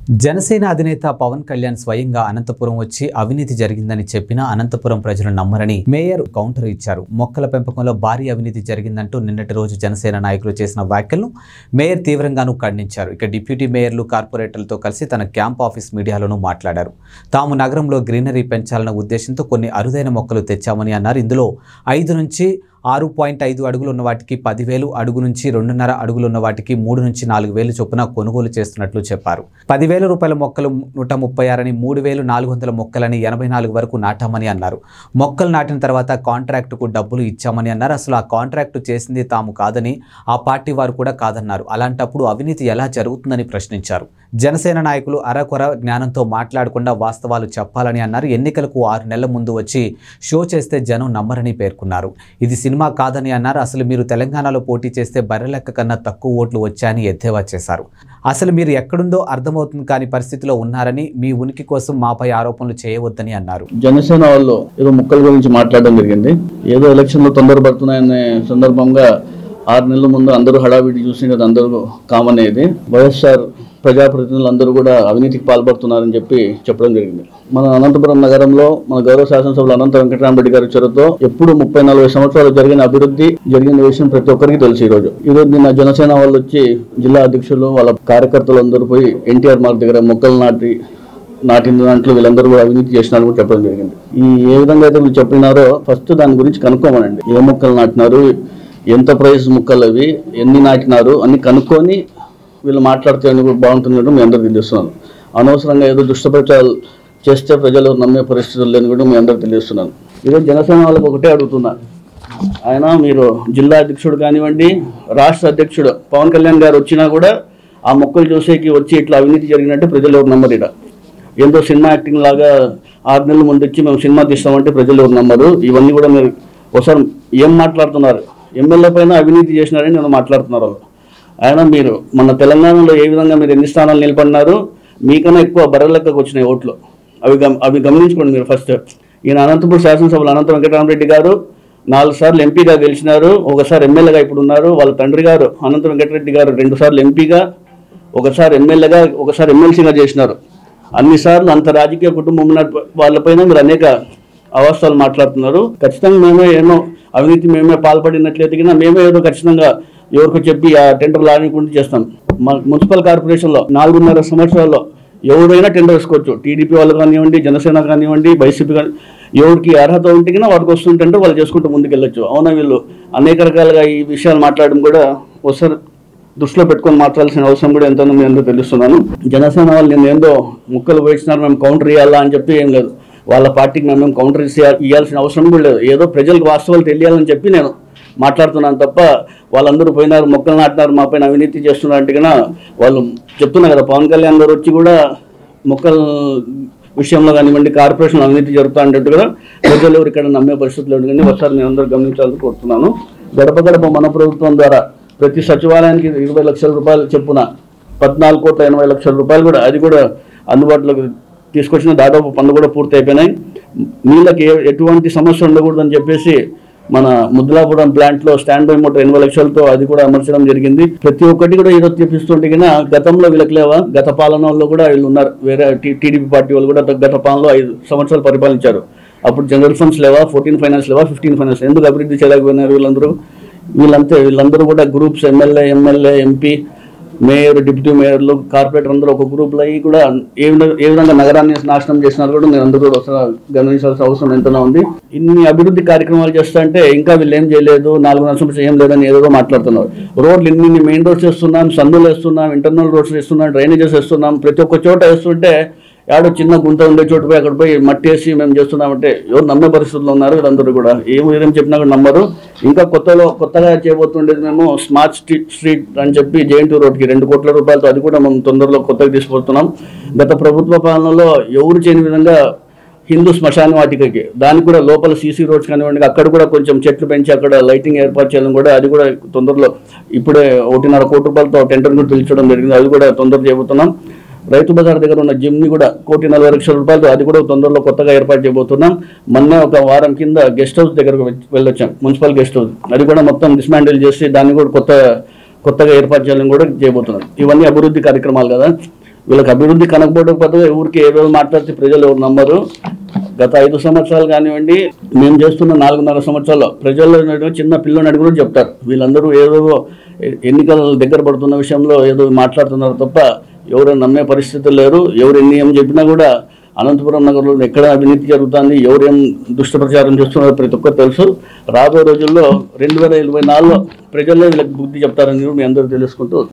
జనసేన అధినేత పవన్ కళ్యాణ్ స్వయంగా అనంతపురం వచ్చి అవినీతి జరిగిందని చెప్పినా అనంతపురం ప్రజలు నమ్మరని మేయర్ కౌంటర్ ఇచ్చారు. మొక్కల పెంపకంలో భారీ అవినీతి జరిగిందంటూ నిన్నటి రోజు జనసేన నాయకులు చేసిన వ్యాఖ్యలను మేయర్ తీవ్రంగానూ ఖండించారు. ఇక డిప్యూటీ మేయర్లు కార్పొరేటర్లతో కలిసి తన క్యాంప్ ఆఫీస్ మీడియాలోనూ మాట్లాడారు. తాము నగరంలో గ్రీనరీ పెంచాలన్న ఉద్దేశంతో కొన్ని అరుదైన మొక్కలు తెచ్చామని అన్నారు. ఇందులో 5 నుంచి 6.5 అడుగులు ఉన్న వాటికి 10,000, అడుగు నుంచి 2.5 అడుగులు ఉన్న వాటికి 3 నుంచి 4,000 చొప్పున కొనుగోలు చేస్తున్నట్లు చెప్పారు. 10,000 రూపాయల మొక్కలు 136 అని, 3,400 మొక్కలని 84 వరకు నాటామని అన్నారు. మొక్కలు నాటిన తర్వాత కాంట్రాక్టుకు డబ్బులు ఇచ్చామని అన్నారు. అసలు ఆ కాంట్రాక్టు చేసింది తాము కాదని, ఆ పార్టీ వారు కూడా కాదన్నారు. అలాంటప్పుడు అవినీతి ఎలా జరుగుతుందని ప్రశ్నించారు. జనసేన నాయకులు అరకొర జ్ఞానంతో మాట్లాడకుండా వాస్తవాలు చెప్పాలని అన్నారు. ఎన్నికలకు 6 నెలల ముందు వచ్చి షో చేస్తే జనం నమ్మరని పేర్కొన్నారు. ఇది సినిమా కాదని అన్నారు. అసలు మీరు తెలంగాణలో పోటీ చేస్తే బర్రెలెక్క కన్నా తక్కువ ఓట్లు వచ్చాయని ఎద్దేవా చేశారు. అసలు మీరు ఎక్కడుందో అర్థమవుతుంది కాని పరిస్థితిలో ఉన్నారని, మీ ఉనికి కోసం మాపై ఆరోపణలు చేయవద్దని అన్నారు. జనసేన వాళ్ళు ఏదో ముక్కల గురించి మాట్లాడడం జరిగింది. ఏదో ఎలక్షన్లో తొందరపడుతున్నాయనే సందర్భంగా 6 నెలల ముందు అందరూ హడావిడి చూసినది అందరూ కామన్. అయ్యేది వైఎస్ఆర్ ప్రజాప్రతినిధులు అందరూ కూడా అవినీతికి పాల్పడుతున్నారని చెప్పడం జరిగింది. మన అనంతపురం నగరంలో మన గౌరవ శాసనసభ్యులు అనంత వెంకటరామరెడ్డి గారి చొరవతో ఎప్పుడు 30-40 సంవత్సరాలు జరిగిన అభివృద్ధి జరిగిన విషయం ప్రతి ఒక్కరికి తెలుసు. ఈరోజు నిన్న జనసేన వాళ్ళు వచ్చి జిల్లా అధ్యక్షులు వాళ్ళ కార్యకర్తలు అందరూ పోయి ఎన్టీఆర్ మార్గ్ దగ్గర మొక్కలు నాటిన దాంట్లో వీళ్ళందరూ కూడా అవినీతి చేసినారు కూడా చెప్పడం జరిగింది. ఏ విధంగా అయితే వీళ్ళు చెప్పినారో ఫస్ట్ దాని గురించి కనుక్కోమనండి. ఏ మొక్కలు నాటినారు, ఎంత ప్రైస్ మొక్కలు, అవి ఎన్ని నాటినారు అన్ని కనుక్కొని వీళ్ళు మాట్లాడితే బాగుంటుంది మీ అందరూ తెలియజేస్తున్నాను. అనవసరంగా ఏదో దుష్టప్రచారాలు చేస్తే ప్రజలు నమ్మే పరిస్థితులు లేని కూడా మీ అందరూ తెలియజేస్తున్నాను. ఈరోజు జనసేన వాళ్ళకి ఒకటే అడుగుతున్నా, ఆయన మీరు జిల్లా అధ్యక్షుడు కానివ్వండి, రాష్ట్ర అధ్యక్షుడు పవన్ కళ్యాణ్ గారు వచ్చినా కూడా ఆ మొక్కలు చూసేకి వచ్చి ఇట్లా అవినీతి జరిగినట్టే ప్రజలు ఎవరు నమ్మరు. ఏందో సినిమా యాక్టింగ్ లాగా 6 నెలల ముందు వచ్చి మేము సినిమా తీస్తామంటే ప్రజలు ఎవరు నమ్మరు. ఇవన్నీ కూడా మీరు ఒకసారి ఏం మాట్లాడుతున్నారు, ఎమ్మెల్యే పైన అవినీతి చేసినారని నేను మాట్లాడుతున్నారు. ఆయన మీరు మన తెలంగాణలో ఏ విధంగా మీరు ఎన్ని స్థానాలు నిలబడినారు, మీకన్నా ఎక్కువ బర్రెలెక్కకు వచ్చినాయి ఓట్లు. అవి గమనించుకోండి మీరు. ఫస్ట్ ఈయన అనంతపురం శాసనసభలో అనంత వెంకటరామరెడ్డి గారు 4 సార్లు ఎంపీగా గెలిచినారు, ఒకసారి ఎమ్మెల్యేగా ఇప్పుడు ఉన్నారు. వాళ్ళ తండ్రి గారు అనంత వెంకటరెడ్డి గారు 2 సార్లు ఎంపీగా, ఒకసారి ఎమ్మెల్యేగా, ఒకసారి ఎమ్మెల్సీగా చేసినారు. అన్నిసార్లు అంత రాజకీయ కుటుంబం ఉన్న వాళ్ళపైన మీరు అనేక అవస్థలు మాట్లాడుతున్నారు. ఖచ్చితంగా మేమే పాల్పడినట్లయితే కింద మేమే ఏదో ఖచ్చితంగా ఎవరికో చెప్పి ఆ టెండర్ లాగకుండా చేస్తాం. మున్సిపల్ కార్పొరేషన్లో 4.5 సంవత్సరాల్లో ఎవరైనా టెండర్ వేసుకోవచ్చు. టీడీపీ వాళ్ళు కానివ్వండి, జనసేన కానివ్వండి, వైసీపీ కానీ, ఎవరికి అర్హత ఉంటే కన్నా వాటికి వస్తున్న టెండర్ వాళ్ళు చేసుకుంటూ ముందుకెళ్ళొచ్చు. అవునా, వీళ్ళు అనేక రకాలుగా ఈ విషయాలు మాట్లాడడం కూడా ఒకసారి దృష్టిలో పెట్టుకొని మాట్లాడాల్సిన అవసరం కూడా ఎంతో మీ అందరూ తెలుస్తున్నాను. జనసేన వాళ్ళు నేను ఏందో ముక్కలు వేసినారు, మేము కౌంటర్ ఇవ్వాలా అని చెప్పి ఏం లేదు. వాళ్ళ పార్టీకి మేము కౌంటర్ ఇవ్వాల్సిన అవసరం కూడా లేదు. ఏదో ప్రజలకు వాస్తవాలు తెలియాలని చెప్పి నేను మాట్లాడుతున్నాను తప్ప వాళ్ళందరూ పోయినారు, మొక్కలు నాటినారు, మా పైన అవినీతి చేస్తున్నారు అంటే కన్నా వాళ్ళు చెప్తున్నారు కదా. పవన్ కళ్యాణ్ గారు వచ్చి కూడా మొక్కల విషయంలో కానివ్వండి, కార్పొరేషన్ అవినీతి జరుగుతా అంటే కూడా ప్రజలు ఎవరు ఇక్కడ నమ్మే పరిస్థితులు ఎందుకంటే ఒకసారి నేను అందరూ గమనించాలని కోరుతున్నాను. గడప గడప మన ప్రభుత్వం ద్వారా ప్రతి సచివాలయానికి 20 లక్షల రూపాయలు చెప్పున 14,80,00,000 రూపాయలు కూడా అది కూడా అందుబాటులోకి తీసుకొచ్చిన. దాదాపు పనులు కూడా పూర్తి అయిపోయినాయి. నీళ్ళకి ఎటువంటి సమస్య ఉండకూడదని చెప్పేసి మన ముద్దులాపురం ప్లాంట్లో స్టాండ్ బై మోటార్ 80 లక్షలతో అది కూడా అమర్చడం జరిగింది. ప్రతి ఒక్కటి కూడా ఈరోజు చూపిస్తుంటే కన్నా గతంలో వీళ్ళకి లేవా, గత పాలనలో కూడా వీళ్ళు ఉన్నారు. వేరే టీడీపీ పార్టీ వాళ్ళు కూడా గత పాలనలో 5 సంవత్సరాలు పరిపాలించారు. అప్పుడు జనరల్ ఫండ్స్ లేవా, 14 ఫైనాన్స్ లేవా, 15 ఫైనాన్స్ ఎందుకు అభివృద్ధి చేయలేకపోయినారు వీళ్ళందరూ కూడా groups MLA, MP, mayor, deputy మేయర్లు, కార్పొరేటర్ అందరూ ఒక గ్రూప్లో అయ్యి కూడా ఏ విధంగా నగరాన్ని నాశనం చేసినారు కూడా మీరు అందరూ కూడా గమనించాల్సిన అవసరం ఎంతైనా ఉంది. ఇన్ని అభివృద్ధి కార్యక్రమాలు చేస్తా అంటే ఇంకా వీళ్ళు ఏం చేయలేదు, 4 సంవత్సరాలు ఏం లేదని ఏదో మాట్లాడుతున్నారు. రోడ్లు ఇన్ని మెయిన్ రోడ్స్ వేస్తున్నాం, సందులు వేస్తున్నాం, ఇంటర్నల్ రోడ్స్ వేస్తున్నాం, డ్రైనేజెస్ వేస్తున్నాం, ప్రతి ఒక్క చోట వేస్తుంటే యాడో చిన్న గుంత ఉండే చోటు పోయి అక్కడ పోయి మట్టి వేసి మేము చేస్తున్నామంటే ఎవరు నమ్మే పరిస్థితుల్లో ఉన్నారు. వీళ్ళందరూ కూడా ఏం చెప్పినా కూడా నమ్మరు. ఇంకా కొత్తగా చేయబోతుండేది మేము స్మార్ట్ స్ట్రీట్ అని చెప్పి జేఎన్టీ రోడ్కి 2 కోట్ల రూపాయలతో అది కూడా మనం తొందరలో కొత్తగా తీసుకుపోతున్నాం. గత ప్రభుత్వ పాలనలో ఎవరు చేయని విధంగా హిందూ శ్మశాన వాటికకి దానికి కూడా లోపల సీసీ రోడ్స్ కానివ్వండి, అక్కడ కూడా కొంచెం చెట్లు పెంచి అక్కడ లైటింగ్ ఏర్పాటు చేయడం కూడా అది కూడా తొందరలో ఇప్పుడే 1.5 కోటి రూపాయలతో టెండర్ కూడా పిలిచడం జరిగింది. అది కూడా తొందరగా చేయబోతున్నాం. రైతు బజార్ దగ్గర ఉన్న జిమ్ని కూడా 1,40,00,000 రూపాయలతో అది కూడా తొందరలో కొత్తగా ఏర్పాటు చేయబోతున్నాం. మొన్న ఒక వారం కింద గెస్ట్ హౌస్ దగ్గరకు వెళ్ళొచ్చాం, మున్సిపల్ గెస్ట్ హౌస్. అది కూడా మొత్తం డిస్మాండిల్ చేసి దాన్ని కూడా కొత్తగా ఏర్పాటు చేయాలని కూడా చేయబోతున్నాం. ఇవన్నీ అభివృద్ధి కార్యక్రమాలు కదా. వీళ్ళకి అభివృద్ధి కనకపోవకపోతే ఊరికి ఏదో మాట్లాడితే ప్రజలు ఎవరు నమ్మరు. గత 5 సంవత్సరాలు కానివ్వండి, మేము చేస్తున్న 4.5 సంవత్సరాల్లో ప్రజల్లో చిన్న పిల్లని అడిగి కూడా చెప్తారు. వీళ్ళందరూ ఏదో ఎన్నికల దగ్గర పడుతున్న విషయంలో ఏదో మాట్లాడుతున్నారు తప్ప ఎవరు నమ్మే పరిస్థితులు లేరు. ఎవరు ఎన్ని ఏం చెప్పినా కూడా అనంతపురం నగరంలో ఎక్కడ అవినీతి జరుగుతుంది, ఎవరేం దుష్టప్రచారం చేస్తున్నారో ప్రతి ఒక్కరు తెలుసు. రాబోయే రోజుల్లో 2024లో ప్రజల్లో వీళ్ళకి బుద్ధి చెప్తారని మీ అందరూ తెలుసుకుంటూ